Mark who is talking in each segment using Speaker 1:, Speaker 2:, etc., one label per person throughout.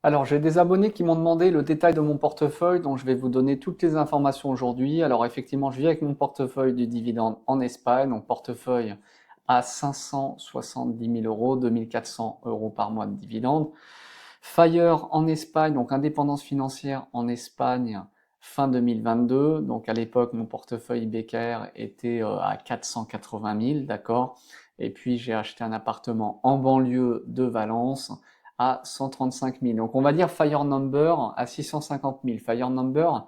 Speaker 1: Alors, j'ai des abonnés qui m'ont demandé le détail de mon portefeuille, donc je vais vous donner toutes les informations aujourd'hui. Alors, effectivement, je vis avec mon portefeuille du dividende en Espagne, donc portefeuille à 570 000 euros, 2400 euros par mois de dividende. Fire en Espagne, donc indépendance financière en Espagne, fin 2022. Donc, à l'époque, mon portefeuille BKR était à 480 000, d'accord? Et puis, j'ai acheté un appartement en banlieue de Valence à 135 000. Donc on va dire Fire Number à 650 000. Fire Number,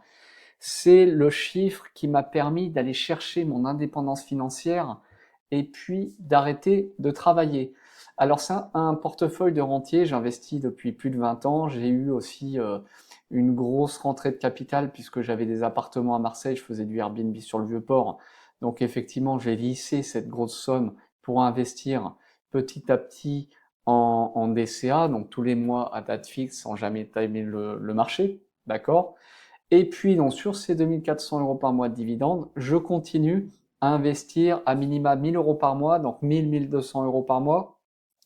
Speaker 1: c'est le chiffre qui m'a permis d'aller chercher mon indépendance financière et puis d'arrêter de travailler. Alors c'est un portefeuille de rentier, j'investis depuis plus de 20 ans, j'ai eu aussi une grosse rentrée de capital puisque j'avais des appartements à Marseille, je faisais du Airbnb sur le Vieux-Port. Donc effectivement, j'ai lissé cette grosse somme pour investir petit à petit en DCA, donc tous les mois à date fixe sans jamais timer le marché, d'accord? Et puis, donc, sur ces 2400 euros par mois de dividendes, je continue à investir à minima 1000 euros par mois, donc 1200 euros par mois,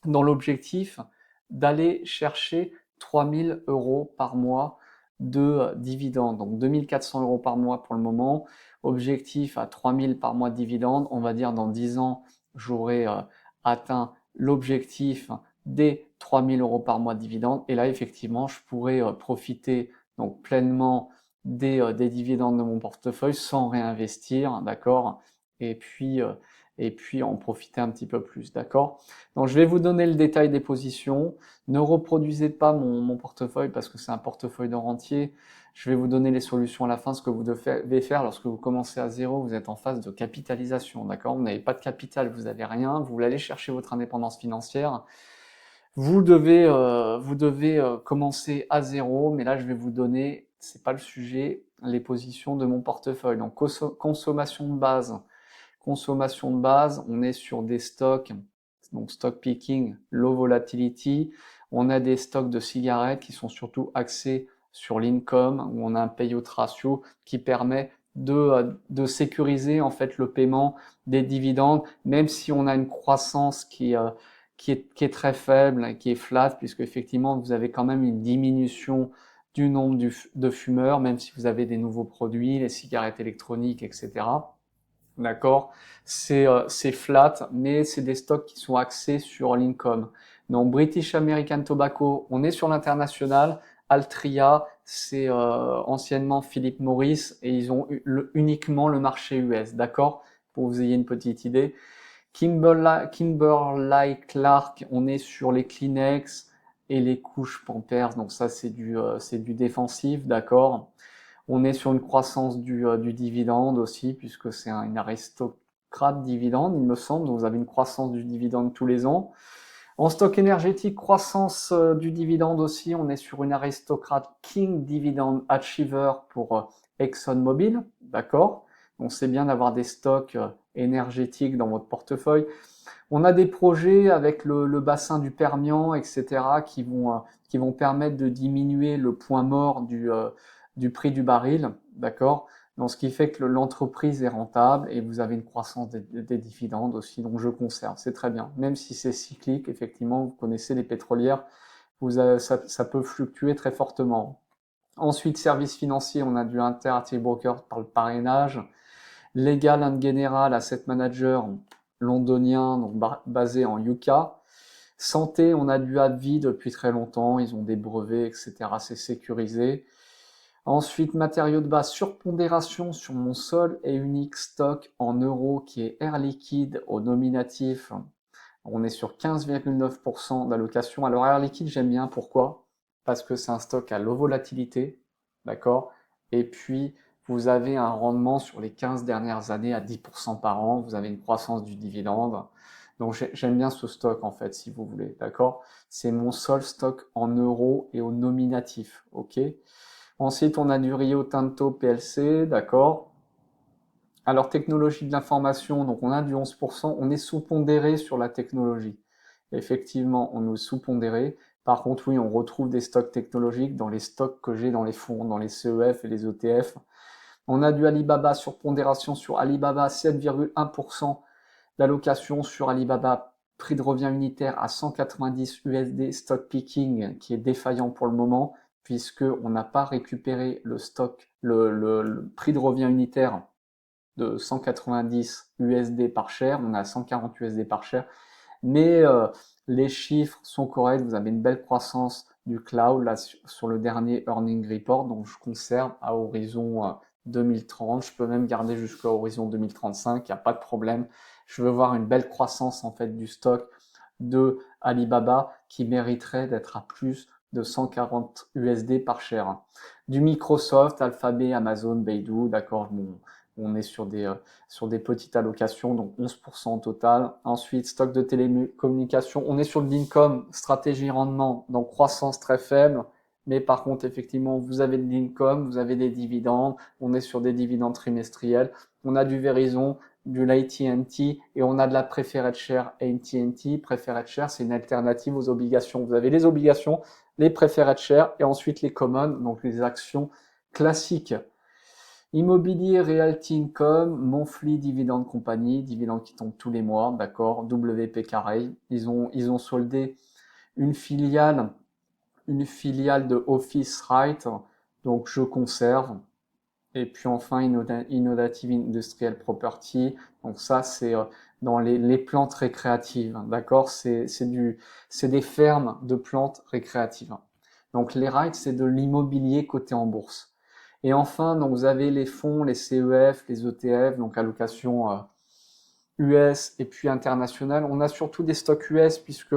Speaker 1: dans l'objectif d'aller chercher 3000 euros par mois de dividendes. Donc 2400 euros par mois pour le moment, objectif à 3000 par mois de dividendes. On va dire dans 10 ans, j'aurai atteint l'objectif des 3000 euros par mois de dividendes. Et là, effectivement, je pourrais profiter donc pleinement des dividendes de mon portefeuille sans réinvestir, d'accord? Et puis, euh, et puis en profiter un petit peu plus, d'accord? Donc je vais vous donner le détail des positions. Ne reproduisez pas mon portefeuille parce que c'est un portefeuille de rentier. Je vais vous donner les solutions à la fin, ce que vous devez faire lorsque vous commencez à zéro, vous êtes en phase de capitalisation, d'accord? Vous n'avez pas de capital, vous n'avez rien, vous voulez aller chercher votre indépendance financière. Vous devez commencer à zéro, mais là je vais vous donner, c'est pas le sujet, les positions de mon portefeuille. Donc consommation de base. Consommation de base, on est sur des stocks, donc stock picking, low volatility. On a des stocks de cigarettes qui sont surtout axés sur l'income, où on a un payout ratio qui permet de sécuriser en fait le paiement des dividendes, même si on a une croissance qui est très faible, qui est flat, puisque effectivement vous avez quand même une diminution du nombre de fumeurs, même si vous avez des nouveaux produits, les cigarettes électroniques, etc. D'accord? C'est flat, mais c'est des stocks qui sont axés sur l'income. Donc British American Tobacco, on est sur l'international. Altria, c'est anciennement Philip Morris et ils ont uniquement le marché US, d'accord? Pour que vous ayez une petite idée. Kimberly-Clark, on est sur les Kleenex et les couches Pampers, donc ça c'est du défensif, d'accord? On est sur une croissance du dividende aussi, puisque c'est une aristocrate dividende, il me semble. Donc vous avez une croissance du dividende tous les ans. En stock énergétique, croissance du dividende aussi. On est sur une aristocrate King Dividend Achiever pour ExxonMobil, d'accord? Donc c'est bien d'avoir des stocks énergétiques dans votre portefeuille. On a des projets avec le bassin du Permian, etc., qui vont permettre de diminuer le point mort du prix du baril, d'accord? Donc, ce qui fait que l'entreprise est rentable et vous avez une croissance des dividendes aussi, donc je conserve, c'est très bien. Même si c'est cyclique, effectivement, vous connaissez les pétrolières, ça peut fluctuer très fortement. Ensuite, services financiers, on a du Interactive Broker par le parrainage. Legal and General Asset Manager londonien, donc basé en UK. Santé, on a du AbbVie depuis très longtemps, ils ont des brevets, etc. C'est sécurisé. Ensuite, matériaux de base, surpondération sur mon seul et unique stock en euros qui est Air Liquide au nominatif. On est sur 15,9% d'allocation. Alors Air Liquide, j'aime bien. Pourquoi? Parce que c'est un stock à low volatilité, d'accord? Et puis, vous avez un rendement sur les 15 dernières années à 10% par an. Vous avez une croissance du dividende. Donc j'aime bien ce stock en fait, si vous voulez, d'accord? C'est mon seul stock en euros et au nominatif, ok? Ensuite, on a du Rio Tinto PLC, d'accord? Alors, technologie de l'information, donc on a du 11%, on est sous-pondéré sur la technologie. Effectivement, on est sous-pondéré. Par contre, oui, on retrouve des stocks technologiques dans les stocks que j'ai dans les fonds, dans les CEF et les ETF. On a du Alibaba sur pondération sur Alibaba, 7,1% d'allocation sur Alibaba prix de revient unitaire à 190 USD, stock picking qui est défaillant pour le moment, puisque on n'a pas récupéré le stock, le prix de revient unitaire de 190 USD par share, on a 140 USD par share, mais les chiffres sont corrects, vous avez une belle croissance du cloud là sur le dernier earning report, donc je conserve à horizon 2030, je peux même garder jusqu'à horizon 2035, il n'y a pas de problème. Je veux voir une belle croissance en fait du stock de Alibaba qui mériterait d'être à plus de 140 USD par share. Du Microsoft, Alphabet, Amazon, Baidu, d'accord, bon, on est sur des petites allocations, donc 11% au total. Ensuite, stock de télécommunications, on est sur le l'income, stratégie rendement, donc croissance très faible. Mais par contre, effectivement, vous avez de l'income, vous avez des dividendes, on est sur des dividendes trimestriels, on a du Verizon, du AT&T et on a de la preferred share AT&T. Preferred share, c'est une alternative aux obligations. Vous avez les obligations, les preferred share et ensuite les common, donc les actions classiques. Immobilier, Realty Income, Monthly Dividend Company, dividendes qui tombent tous les mois, d'accord, WP Carey. Ils ont soldé une filiale de Office Right, donc je conserve. Et puis enfin, Innovative Industrial Property, donc ça c'est dans les plantes récréatives, d'accord, c'est des fermes de plantes récréatives. Donc les REITs, c'est de l'immobilier coté en bourse. Et enfin, donc vous avez les fonds, les CEF, les ETF, donc allocation US et puis international. On a surtout des stocks US puisque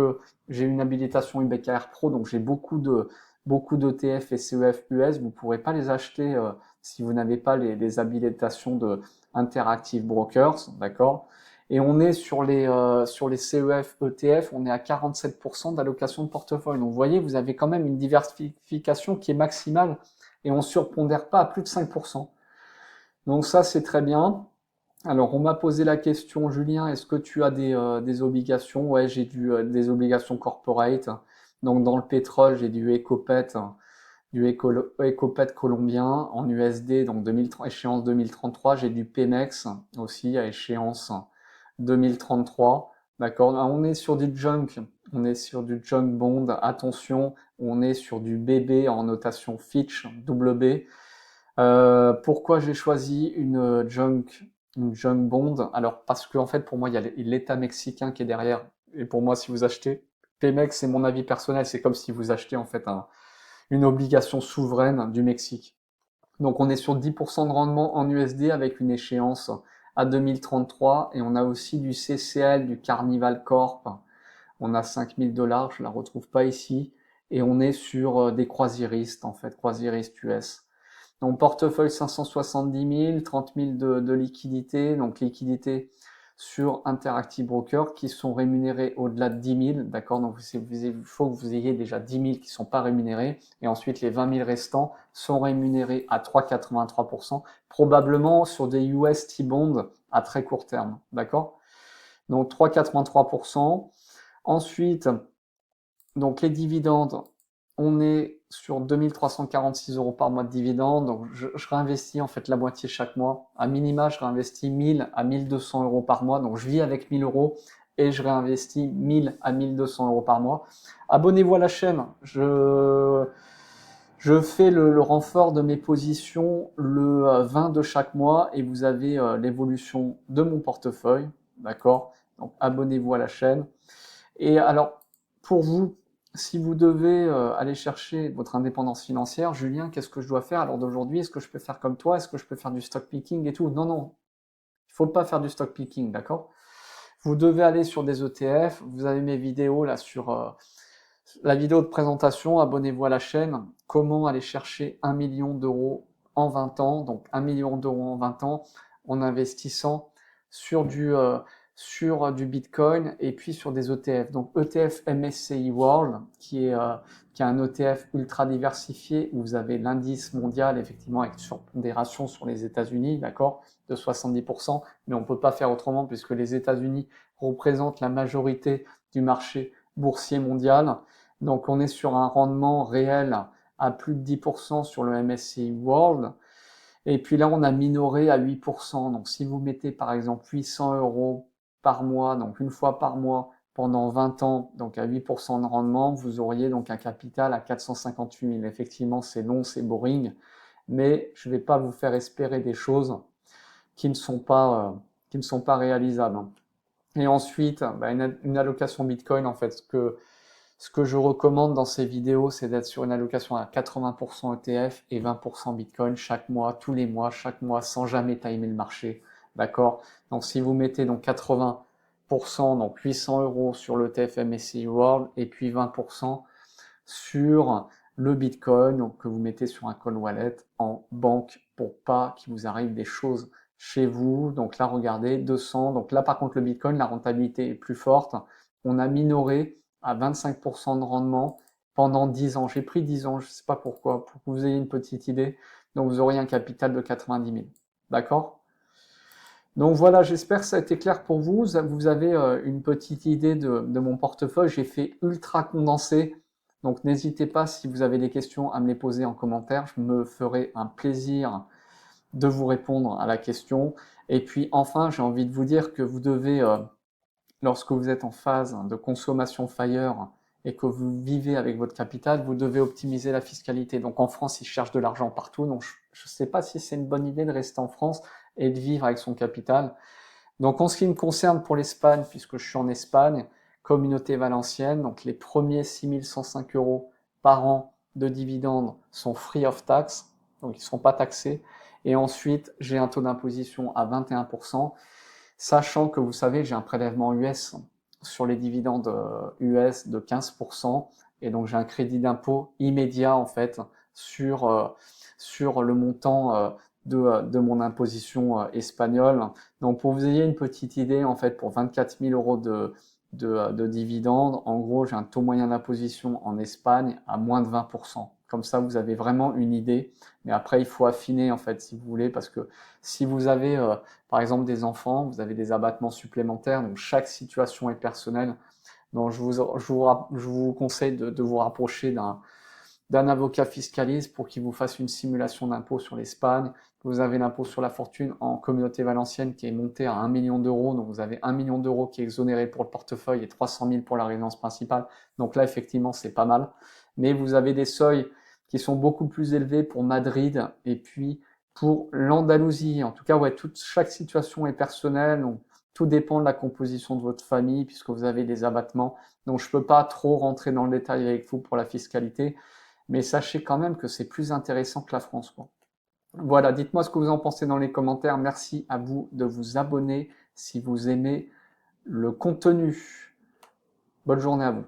Speaker 1: j'ai une habilitation UBKR Pro, donc j'ai beaucoup d'ETF et CEF US. Vous ne pourrez pas les acheter si vous n'avez pas les habilitations de Interactive Brokers, d'accord. Et on est sur les CEF ETF, on est à 47% d'allocation de portefeuille. Donc vous voyez, vous avez quand même une diversification qui est maximale et on ne surpondère pas à plus de 5%. Donc ça, c'est très bien. Alors, on m'a posé la question, Julien, est-ce que tu as des obligations? Ouais, j'ai des obligations corporate. Donc, dans le pétrole, j'ai du Ecopet colombien en USD, donc échéance 2033. J'ai du Pemex aussi à échéance 2033. D'accord? On est sur du junk. On est sur du junk bond. Attention, on est sur du BB en notation Fitch, WB. Pourquoi j'ai choisi une junk bond? Alors, parce que en fait, pour moi, il y a l'État mexicain qui est derrière. Et pour moi, si vous achetez Pemex, c'est mon avis personnel, c'est comme si vous achetez en fait une obligation souveraine du Mexique. Donc, on est sur 10% de rendement en USD avec une échéance à 2033 et on a aussi du CCL, du Carnival Corp. On a 5000 $, je la retrouve pas ici. Et on est sur des croisiéristes, en fait, croisiéristes US. Donc portefeuille 570 000, 30 000 de liquidités, donc liquidités sur Interactive Broker qui sont rémunérés au-delà de 10 000, d'accord. Donc il faut que vous ayez déjà 10 000 qui ne sont pas rémunérés et ensuite les 20 000 restants sont rémunérés à 3,83%, probablement sur des US T-bonds à très court terme, d'accord. Donc 3,83%. Ensuite, donc les dividendes, on est sur 2346 € par mois de dividendes, donc je réinvestis en fait la moitié chaque mois. À minima, je réinvestis 1000 à 1200 € par mois, donc je vis avec 1000 € et je réinvestis 1000 à 1200 € par mois. Abonnez-vous à la chaîne, je fais le renfort de mes positions le 20 de chaque mois et vous avez l'évolution de mon portefeuille, d'accord? Donc abonnez-vous à la chaîne. Et alors, pour vous, si vous devez aller chercher votre indépendance financière, Julien, qu'est-ce que je dois faire à l'heure d'aujourd'hui? Est-ce que je peux faire comme toi? Est-ce que je peux faire du stock picking et tout? Non, non, il ne faut pas faire du stock picking, d'accord? Vous devez aller sur des ETF. Vous avez mes vidéos là sur la vidéo de présentation. Abonnez-vous à la chaîne. Comment aller chercher 1 million d'euros en 20 ans? Donc 1 million d'euros en 20 ans en investissant sur du Bitcoin et puis sur des ETF. Donc ETF MSCI World qui est un ETF ultra diversifié où vous avez l'indice mondial effectivement avec surpondération sur les États-Unis, d'accord, de 70%, mais on ne peut pas faire autrement puisque les États-Unis représentent la majorité du marché boursier mondial. Donc on est sur un rendement réel à plus de 10% sur le MSCI World. Et puis là, on a minoré à 8%. Donc si vous mettez par exemple 800 € par mois, donc une fois par mois, pendant 20 ans, donc à 8% de rendement, vous auriez donc un capital à 458 000. Effectivement, c'est long, c'est boring, mais je ne vais pas vous faire espérer des choses qui ne sont pas réalisables. Et ensuite, bah, une allocation Bitcoin, en fait, ce que je recommande dans ces vidéos, c'est d'être sur une allocation à 80% ETF et 20% Bitcoin chaque mois, tous les mois, chaque mois, sans jamais timer le marché. D'accord? Donc, si vous mettez donc 80%, donc 800 € sur l'ETF MSCI World et puis 20% sur le Bitcoin, donc que vous mettez sur un cold wallet en banque pour pas qu'il vous arrive des choses chez vous. Donc là, regardez, 200. Donc là, par contre, le Bitcoin, la rentabilité est plus forte. On a minoré à 25% de rendement pendant 10 ans. J'ai pris 10 ans, je ne sais pas pourquoi, pour que vous ayez une petite idée. Donc vous auriez un capital de 90 000. D'accord? Donc voilà, j'espère que ça a été clair pour vous. Vous avez une petite idée de mon portefeuille. J'ai fait ultra condensé. Donc n'hésitez pas, si vous avez des questions, à me les poser en commentaire. Je me ferai un plaisir de vous répondre à la question. Et puis enfin, j'ai envie de vous dire que vous devez, lorsque vous êtes en phase de consommation FIRE et que vous vivez avec votre capital, vous devez optimiser la fiscalité. Donc en France, ils cherchent de l'argent partout. Donc je ne sais pas si c'est une bonne idée de rester en France et de vivre avec son capital. Donc en ce qui me concerne pour l'Espagne, puisque je suis en Espagne, communauté valencienne, donc les premiers 6 105 € par an de dividendes sont free of tax, donc ils ne sont pas taxés. Et ensuite, j'ai un taux d'imposition à 21%, sachant que vous savez, j'ai un prélèvement US sur les dividendes US de 15%, et donc j'ai un crédit d'impôt immédiat en fait sur le montant de mon imposition espagnole. Donc pour vous ayez une petite idée, en fait, pour 24 000 € de dividendes, en gros, j'ai un taux moyen d'imposition en Espagne à moins de 20%. Comme ça, vous avez vraiment une idée. Mais après, il faut affiner, en fait, si vous voulez, parce que si vous avez, par exemple, des enfants, vous avez des abattements supplémentaires, donc chaque situation est personnelle. Donc je vous conseille de vous rapprocher d'un avocat fiscaliste pour qu'il vous fasse une simulation d'impôt sur l'Espagne. Vous avez l'impôt sur la fortune en communauté valencienne qui est monté à 1 million d'euros. Donc vous avez 1 million d'euros qui est exonéré pour le portefeuille et 300 000 pour la résidence principale. Donc là, effectivement, c'est pas mal. Mais vous avez des seuils qui sont beaucoup plus élevés pour Madrid et puis pour l'Andalousie. En tout cas, ouais, chaque situation est personnelle. Donc, tout dépend de la composition de votre famille puisque vous avez des abattements. Donc je ne peux pas trop rentrer dans le détail avec vous pour la fiscalité. Mais sachez quand même que c'est plus intéressant que la France, quoi. Voilà, dites-moi ce que vous en pensez dans les commentaires. Merci à vous de vous abonner si vous aimez le contenu. Bonne journée à vous.